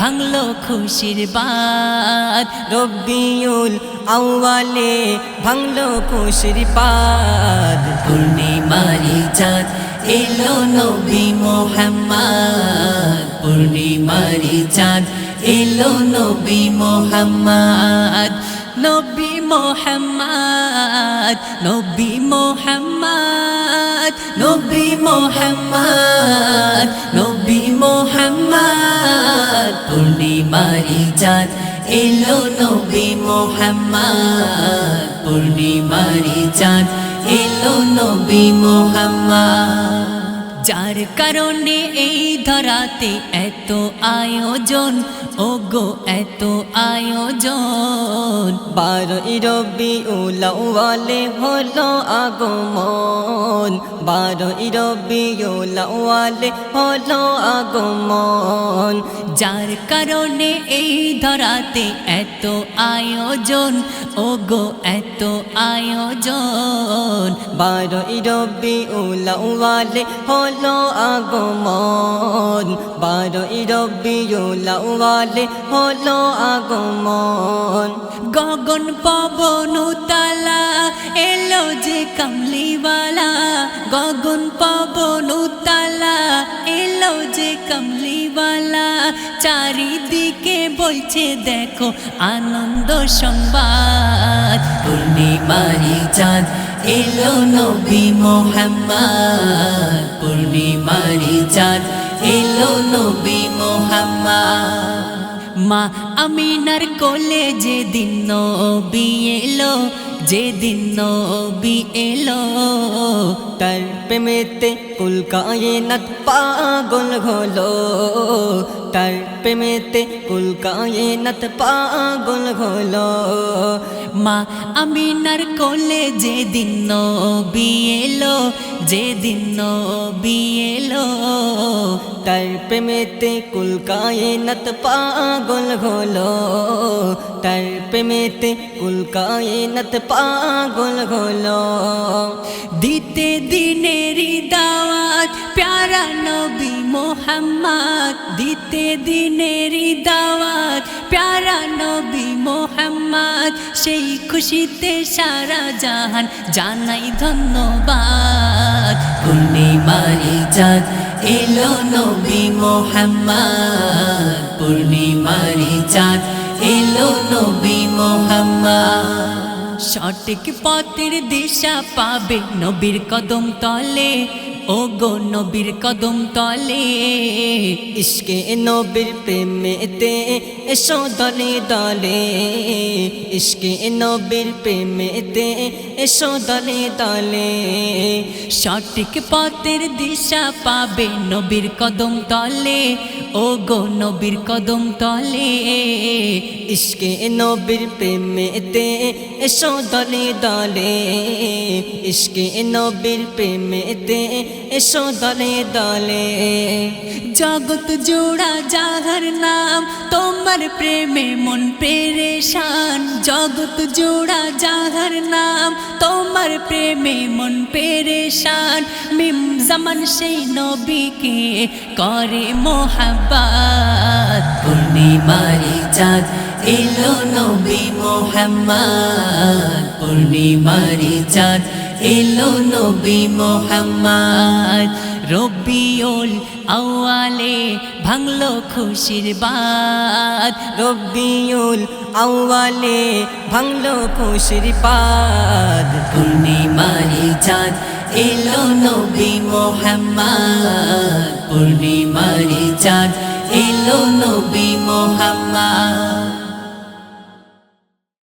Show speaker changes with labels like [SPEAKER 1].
[SPEAKER 1] ভাঙলো খুশির বাদ,
[SPEAKER 2] রবিউল আউয়ালে ভাঙলো খুশির বাদ।
[SPEAKER 1] পূর্ণিমারি চাঁদ এলো নবী মোহাম্মদ, পূর্ণিমারি চাঁদ এলো নবী মোহাম্মদ, নবী মোহাম্মদ, নবী মোহাম্মদ, নবী মোহাম্মদ, নবী মোহাম্মদ। পূর্ণিমারি চাঁদ এলো নবী মোহাম্মদ, পূর্ণিমারি চাঁদ এলো নবী মোহাম্মদ। যার কারণে এই ধরাতে এত আয়োজন, ওগো এত আয়োজন।
[SPEAKER 2] 12 রবিউল আউয়ালে হলো আগমন, 12 রবিউল আউয়ালে হলো আগমন।
[SPEAKER 1] যার কারণে এই ধরাতে এত আয়োজন, ওগো এত আয়োজন।
[SPEAKER 2] 12 রবিউল আউয়ালে হলো আগমন, 12 রবিউল আউয়ালে হলো আগমন।
[SPEAKER 1] গগন পবন তালা এলো যে কমলিওয়ালা, গগন পবন তালা এলো যে কমলিওয়ালা। চারিদিকে বইছে দেখো আনন্দ সংবাদ, পূর্ণিমারি চাঁদ এলো নবী মোহাম্মদ, পূর্ণিমারি চাঁদ এলো নবী মোহাম্মদ। মা আমিনার কোলে যেদিন নবী এলো, যেদিন নবী এলো,
[SPEAKER 2] তার প্রেমেতে কুল কায়নাত পাগল হলো, তার প্রেমেতে কুল কায়নাত পাগল হলো।
[SPEAKER 1] মা আমিনার কোলে যেদিন নবী এলো, যেদিন নবী এলো,
[SPEAKER 2] তার প্রেমেতে কুল কায়নাত পাগল হলো, তার প্রেমেতে কুল কায়নাত পাগল হলো।
[SPEAKER 1] দিতে দিনেরই দাওয়াত প্যারা নবী মোহাম্মদ, দিতে দিনেরই দাওয়াত প্যারা নবী মোহাম্মদ। সেই খুশিতে সারা জাহান জানাই ধন্যবাদ, পূর্ণিমারি চাঁদ এলো নবী মোহাম্মদ, পূর্ণিমারি চাঁদ এলো নবী মোহাম্মদ। সঠিক পথের দিশা পাবে নবীর কদম তলে, ওগো নবীর কদম তলে।
[SPEAKER 2] ইশকে নবীর প্রেমেতে এসো দলে দলে, ইশকে নবীর প্রেমেতে এসো দলে দলে।
[SPEAKER 1] সঠিক পথের দিশা পাবে নবীর কদম তলে, ওগো নবীর কদম তলে।
[SPEAKER 2] ইশকে নবীর প্রেমেতে এসো দলে দলে, ইশকে নবীর প্রেমেতে এসো দলে দলে।
[SPEAKER 1] জগৎ জোড়া যাহার নাম তোমার প্রেমে মন পেরেশান, জগৎ জোড়া যাহার নাম তোমার প্রেমে মন পেরেশান। মিম জামান সেই নবীকে করে মোহাব্বত, পূর্ণিমারি চাঁদ এলো নবী মোহাম্মদ, পূর্ণিমারি চাঁদ এলো নবী মোহাম্মদ। রবিউল আউয়ালে ভাঙলো খুশির বাদ,
[SPEAKER 2] রবিউল আউয়ালে ভাঙলো খুশির বাদ।
[SPEAKER 1] পূর্ণিমারি চাঁদ এলো নবী মোহাম্মদ, পূর্ণিমারি চাঁদ এলো নবী মোহাম্মদ।